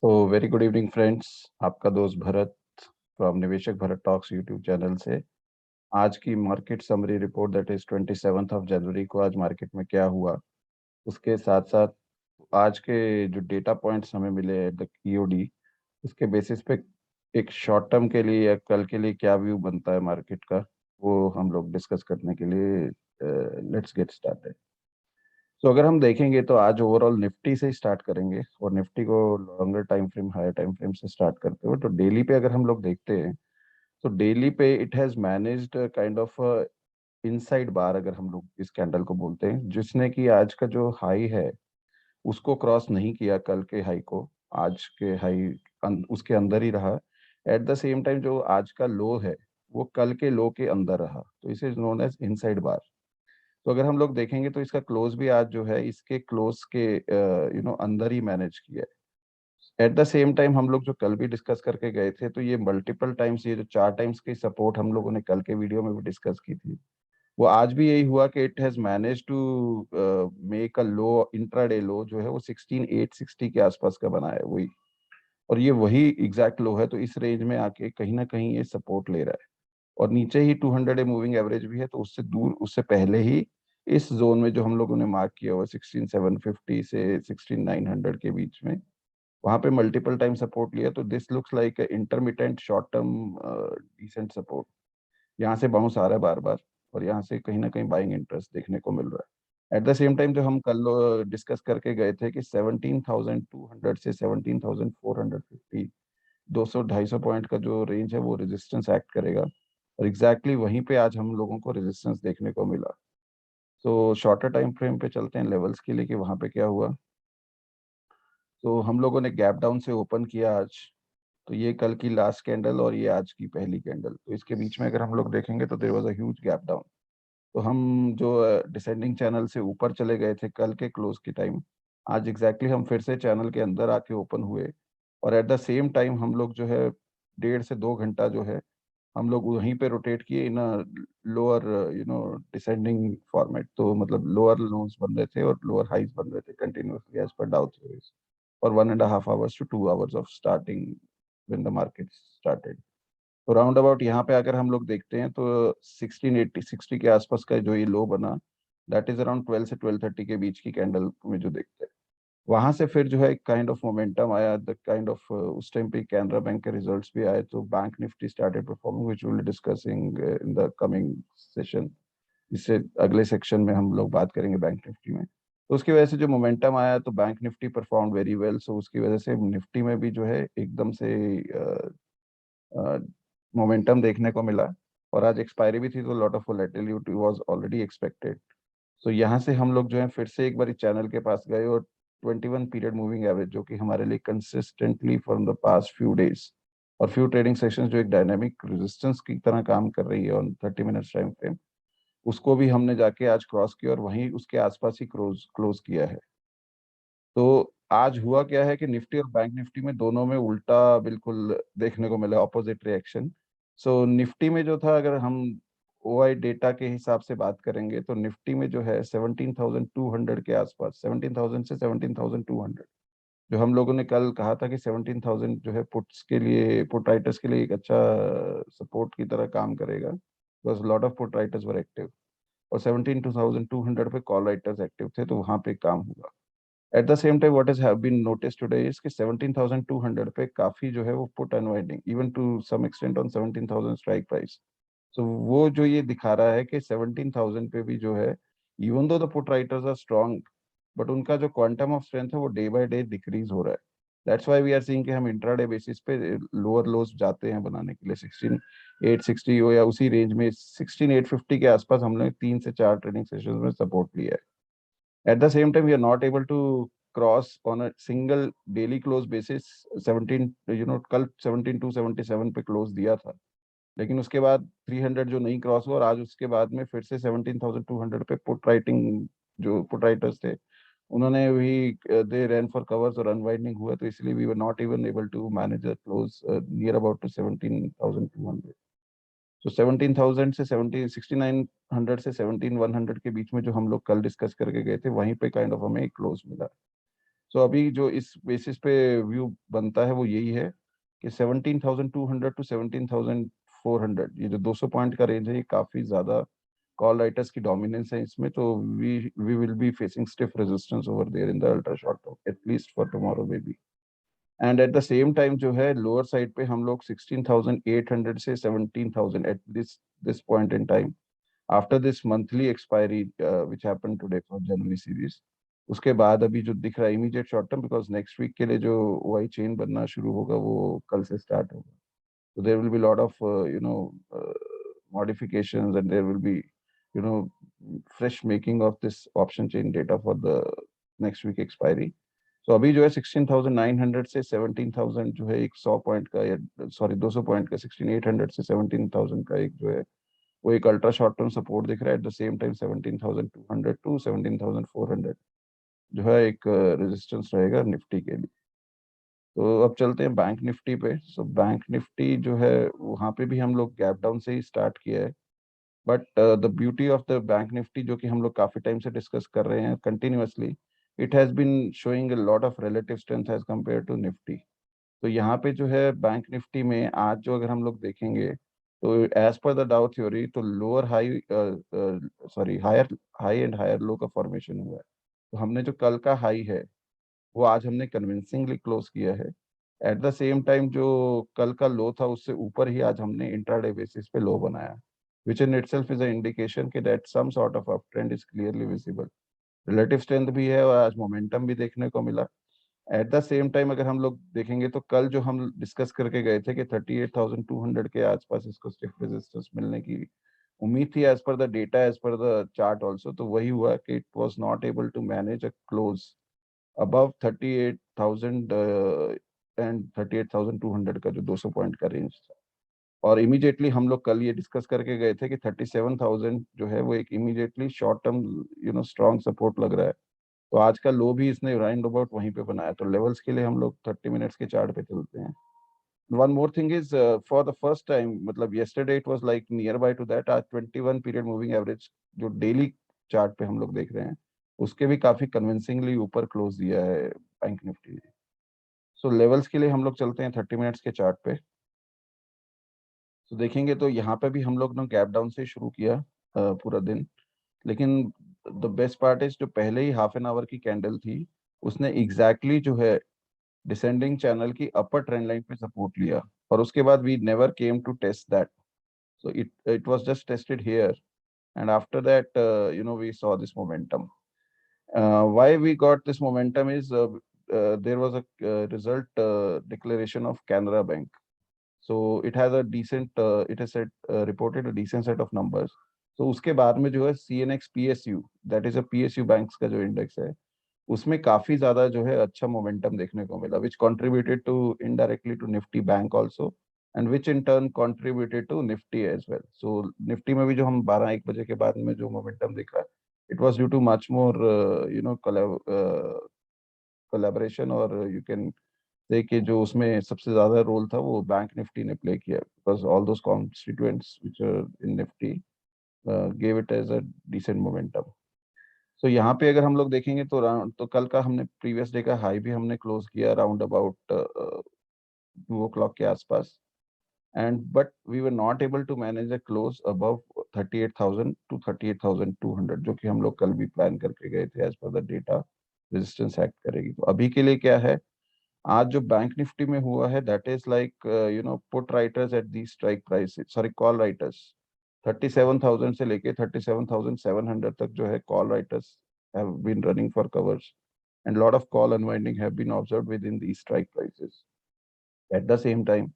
तो very good evening friends. आपका दोस्त भरत फ्रॉम निवेशक भरत टॉक्स यूट्यूब चैनल से आज की market summary report that is 27 जनवरी को आज मार्केट में क्या हुआ, उसके साथ साथ आज के जो डेटा पॉइंट्स हमें मिले एट द ईओडी, उसके बेसिस पे एक शॉर्ट टर्म के लिए या कल के लिए क्या व्यू बनता है मार्केट का, वो हम लोग डिस्कस करने के लिए लेट्स गेट स्टार्टेड। तो अगर हम देखेंगे तो आज ओवरऑल निफ्टी से ही स्टार्ट करेंगे और निफ्टी को longer time frame higher time frame से स्टार्ट करते हुए तो डेली पे अगर हम लोग देखते हैं तो डेली पे it has managed kind of inside bar, अगर हम लोग इस कैंडल को बोलते हैं, जिसने कि आज का जो हाई है उसको क्रॉस नहीं किया, कल के हाई को। आज के हाई उसके अंदर ही रहा। एट द सेम टाइम जो आज का लो है वो कल के लो के अंदर रहा, तो इसे नोन एज इनसाइड बार। तो अगर हम लोग देखेंगे तो इसका क्लोज भी आज जो है इसके क्लोज के अंदर ही मैनेज किया है। एट द सेम टाइम हम लोग जो कल भी डिस्कस करके गए थे, तो ये मल्टीपल टाइम्स, ये जो 4 टाइम्स की सपोर्ट हम लोगों ने कल के वीडियो में भी डिस्कस की थी, वो आज भी यही हुआ कि it has manage to make a low, intraday low जो है वो 16860 के आसपास का बना है वही। और ये वही एग्जैक्ट लो है, तो इस रेंज में आके कहीं ना कहीं ये सपोर्ट ले रहा है। और नीचे ही 200 डे मूविंग एवरेज भी है, तो उससे दूर, उससे पहले ही इस जोन में जो हम लोगों ने मार्क किया हुआ 16750 से 16900 के बीच में, वहां पे मल्टीपल टाइम सपोर्ट लिया। तो this looks like intermittent short term decent support. यहाँ से बाउंस आ रहा है बार बार, और यहाँ से कहीं ना कहीं बाइंग इंटरेस्ट देखने को मिल रहा है। एट द सेम टाइम जो हम कल डिस्कस करके गए थे कि 17,200 से 17,450, 200-250 पॉइंट का जो रेंज है वो रेजिस्टेंस एक्ट करेगा, और एग्जैक्टली वहीं पे आज हम लोगों को रेजिस्टेंस देखने को मिला। तो शॉर्टर टाइम फ्रेम पे चलते हैं लेवल्स के लिए कि वहां पे क्या हुआ। तो हम लोगों ने गैप डाउन से ओपन किया आज। तो ये कल की लास्ट कैंडल और ये आज की पहली कैंडल, तो इसके बीच में अगर हम लोग देखेंगे तो there was a huge gap down. तो हम जो डिसेंडिंग चैनल से ऊपर चले गए थे कल के क्लोज के टाइम, आज एग्जैक्टली हम फिर से चैनल के अंदर आके ओपन हुए। और एट द सेम टाइम हम लोग जो है 1.5 से 2 घंटा जो है हम लोग वहीं पे रोटेट किए इन लोअर डिसेंडिंग फॉर्मेट। तो मतलब लोअर लोन्स बन रहे थे और लोअर हाइज बन रहे थे कंटिन्यूसली एज पर डाउ theories for 1.5 hours to 2 hours of starting when the market started. तो राउंड अबाउट यहाँ पे अगर हम लोग देखते हैं तो 1680-60 के आसपास का जो ये लो बना, दैट इज अराउंड 12 से 12:30 के बीच की कैंडल में जो देखते हैं, वहां से फिर जो है एक काइंड ऑफ मोमेंटम आया, द काइंड ऑफ उस टाइम पे कैनरा बैंक के रिजल्ट्स भी आए, तो bank Nifty started performing which will discussing in the coming session. इससे अगले सेक्शन में हम लोग बात करेंगे बैंक निफ्टी में। तो उसकी वजह से जो मोमेंटम आया तो bank Nifty perform very well, so उसकी वजह से निफ्टी में भी जो है एकदम से मोमेंटम देखने को मिला। और आज एक्सपायरी भी थी तो lot of volatility was already expected. तो यहाँ से हम लोग जो है फिर से एक बार चैनल के पास गए और 21 पीरियड मूविंग एवरेज, जो कि हमारे लिए consistently from the past few days और फ्यू ट्रेडिंग सेशंस जो एक डायनामिक रेजिस्टेंस की तरह काम कर रही है ऑन 30 मिनट्स टाइम फ्रेम, उसको भी हमने जाके आज क्रॉस किया और वहीं उसके आसपास ही क्लोज क्लोज किया है। तो आज हुआ क्या है कि निफ्टी और बैंक निफ्टी में दोनों में उल्टा बिल्कुल देखने को मिला, ऑपोजिट रिएक्शन। सो निफ्टी में जो था, अगर हम ओआई डेटा के हिसाब से बात करेंगे तो निफ्टी में जो है 17,200 के आसपास, 17,000 से 17,200, जो हम लोगों ने कल कहा था कि 17,000 जो है पुट्स के लिए, पुट राइटर्स के लिए एक अच्छा सपोर्ट की तरह काम करेगा, because lot of put writers were active. और 17,200 पे कॉल राइटर्स एक्टिव थे, तो वहां पे काम हुआ। At the same time what has have been notice today is कि 17,200 पे काफी जो है वो put unwinding, even to some extent on 17,000 strike price. So वो जो ये दिखा रहा है कि 17,000 पे भी जो है, even though the put writers are strong, but उनका जो क्वांटम ऑफ स्ट्रेंथ है वो डे बाय डे डिक्रीज हो रहा है। That's why we are seeing कि हम इंट्राडे बेसिस पे लोअर लोस जाते हैं बनाने के लिए 16,860 हो या उसी रेंज में 16,850 के आसपास हमने 3 से 4 ट्रेडिंग सेशन में सपोर्ट लिया है। At the same time, we are not able to cross on a single daily close basis 17, कल 17,277 पे क्लोज दिया था, लेकिन उसके बाद 300 जो नहीं क्रॉस हुआ, और आज उसके बाद में फिर से 17,200 पे पुट राइटिंग, जो पुट राइटर्स थे उन्होंने भी दे रैन फॉर कवर्स और अनवाइंडिंग हुआ, तो इसलिए we were not even able to manage the close near about to 17,200। तो 17,000 से 16,900 से 17,100 के बीच में जो हम लोग कल डिस्कस करके गए थे, वहीं पे काइंड ऑफ हमें एक क्लोज मिला। सो अभी जो इस बेसिस पे व्यू बनता है वो यही है कि 17,200 टू 17,400, ये जो 200 पॉइंट का रेंज है, ये काफी ज्यादा कॉल राइटर्स की डोमिनेंस है इसमें, तो we will be facing stiff resistance over there in the ultra short term, at least for tomorrow maybe. And at the same time जो है लोअर साइड पे हम लोग 16,800 से 17,000 at this point in time, after this monthly expiry which happen today for January series. उसके बाद अभी जो दिख रहा है immediate short term, because next week के लिए जो वाई चेन बनना शुरू होगा वो कल से स्टार्ट होगा, so there will be a lot of modifications, and there will be you know fresh making of this option chain data for the next week expiry. So अभी जो है 16,900 से 17,000 जो है एक 100 पॉइंट का, या सॉरी 200 पॉइंट का, 16,800 से 17,000 का एक जो है वो एक अल्ट्रा शॉर्ट टर्म सपोर्ट दिख रहा है। At the same time 17,200 to 17,400 जो है एक रेजिस्टेंस रहेगा निफ्टी के लिए। तो अब चलते हैं बैंक निफ्टी पे। सो बैंक निफ्टी जो है वहाँ पे भी हम लोग गैप डाउन से ही स्टार्ट किया है, but the beauty of the bank Nifty जो कि हम लोग काफी टाइम से डिस्कस कर रहे हैं continuously, it has been showing a lot of relative strength as compare to Nifty. तो यहाँ पे जो है बैंक निफ्टी में आज जो अगर हम लोग देखेंगे तो as per the Dow theory, तो lower high sorry higher high and higher low का फॉर्मेशन हुआ है। तो हमने जो कल का हाई है वो आज हमने कन्विंसिंगली क्लोज किया है। एट द सेम टाइम जो कल का लो था उससे ऊपर ही आज हमने इंट्राडे बेसिस पे लो बनाया, which in itself is a indication कि that some sort of up trend is clearly visible. Relative strength भी है और आज मोमेंटम भी देखने को मिला। एट द सेम टाइम अगर हम लोग देखेंगे तो कल जो हम डिस्कस करके गए थे कि 38,200 के आसपास इसको स्टिफ रेजिस्टेंस मिलने की उम्मीद थी, as per the data, as per the chart also, तो वही हुआ कि it was not able to manage a close above 38,000 and 38,200 का जो 200 पॉइंट का रेंज था। और इमीडिएटली हम लोग कल ये डिस्कस करके गए थे कि 37,000 जो है वो एक immediately short term strong support लग रहा है। तो आज का लो भी इसने राउंड अबाउट वहीं पे बनाया। तो लेवल्स के लिए हम लोग 30 मिनट्स के चार्ट पे चलते हैं। One more thing is, for the first time, मतलब yesterday it was like near by two that, आज 21 पीरियड मूविंग एवरेज जो डेली चार्ट पे हम लोग देख रहे हैं उसके भी काफी कन्विंसिंगली ऊपर क्लोज दिया है बैंक निफ्टी ने। सो लेवल्स के लिए हम लोग चलते हैं 30 मिनट्स के चार्ट पे। तो देखेंगे तो यहाँ पे भी हम लोग ने गैप डाउन से शुरू किया पूरा दिन, लेकिन द बेस्ट पार्ट इज जो पहले ही हाफ एन आवर की कैंडल थी उसने एग्जैक्टली जो है डिसेंडिंग चैनल की अपर ट्रेंड लाइन पे सपोर्ट लिया, और उसके बाद we never came to test that. So it was just tested here, and after that we saw this momentum. Why we got this momentum is there was a result declaration of Canara Bank. So it has a decent it has said, reported a decent set of numbers. So उसके बाद में जो है CNX PSU, that is a PSU banks का जो index है उसमें काफी ज्यादा जो है अच्छा मोमेंटम देखने को मिला, which contributed to indirectly to Nifty bank also, and which in turn contributed to Nifty as well. So Nifty में भी जो हम 12-1 बजे के बाद में जो मोमेंटम देखा, it was due to much more collaboration, और यू कैन से कि जो उसमें सबसे ज्यादा रोल था वो बैंक निफ्टी ने प्ले किया, because all those constituents which are in Nifty gave it as a decent momentum. So यहाँ पे अगर हम लोग देखेंगे तो राउंड, तो कल का हमने प्रीवियस डे का हाई भी हमने क्लोज किया अराउंड अबाउट 2 o'clock के आसपास, and but we were not able to manage a close above 38,000 to 38,200, जो कि हम लोग कल भी प्लान करके गए थे as per the data resistance act करेगी। तो अभी के लिए क्या है, आज जो बैंक निफ्टी में हुआ है that is like put writers at the strike price, sorry call writers 37,000 से लेके 37,700 तक जो है call writers have been running for covers, and lot of call unwinding have been observed within these strike prices. At the same time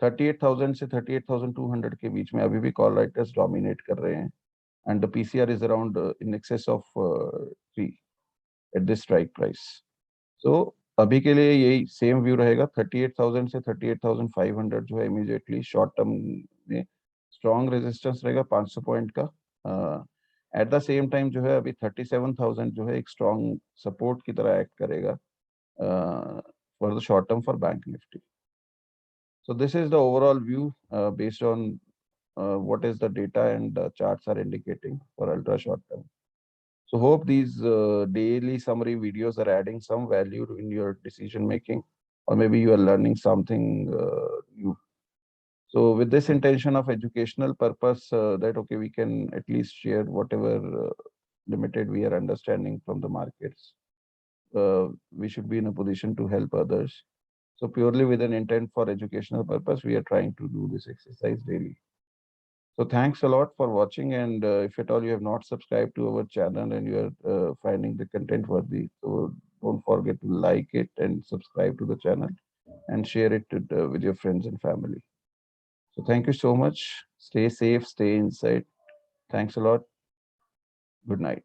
38,000 से 38,200 के बीच में अभी भी कॉल राइटर्स डोमिनेट कर रहे हैं, and the PCR is around in excess of 3 at this strike price. So अभी के लिए यही सेम व्यू रहेगा, 38,000 से 38,500 जो है इमीडिएटली शॉर्ट टर्म में स्ट्रॉन्ग रेजिस्टेंस रहेगा 500 पॉइंट का। एट द सेम टाइम जो है अभी 37,000 जो है एक स्ट्रॉन्ग सपोर्ट की तरह एक्ट करेगा for the short term for bank Nifty. So this is the overall view based on what is the data and charts are indicating for ultra short term. So hope these daily summary videos are adding some value in your decision making, or maybe you are learning something new. So with this intention of educational purpose, that okay, we can at least share whatever limited we are understanding from the markets. We should be in a position to help others. So purely with an intent for educational purpose, we are trying to do this exercise daily. So thanks a lot for watching, and if at all you have not subscribed to our channel and you are finding the content worthy, so don't forget to like it and subscribe to the channel and share it with your friends and family. So thank you so much. Stay safe, stay inside. Thanks a lot. Good night.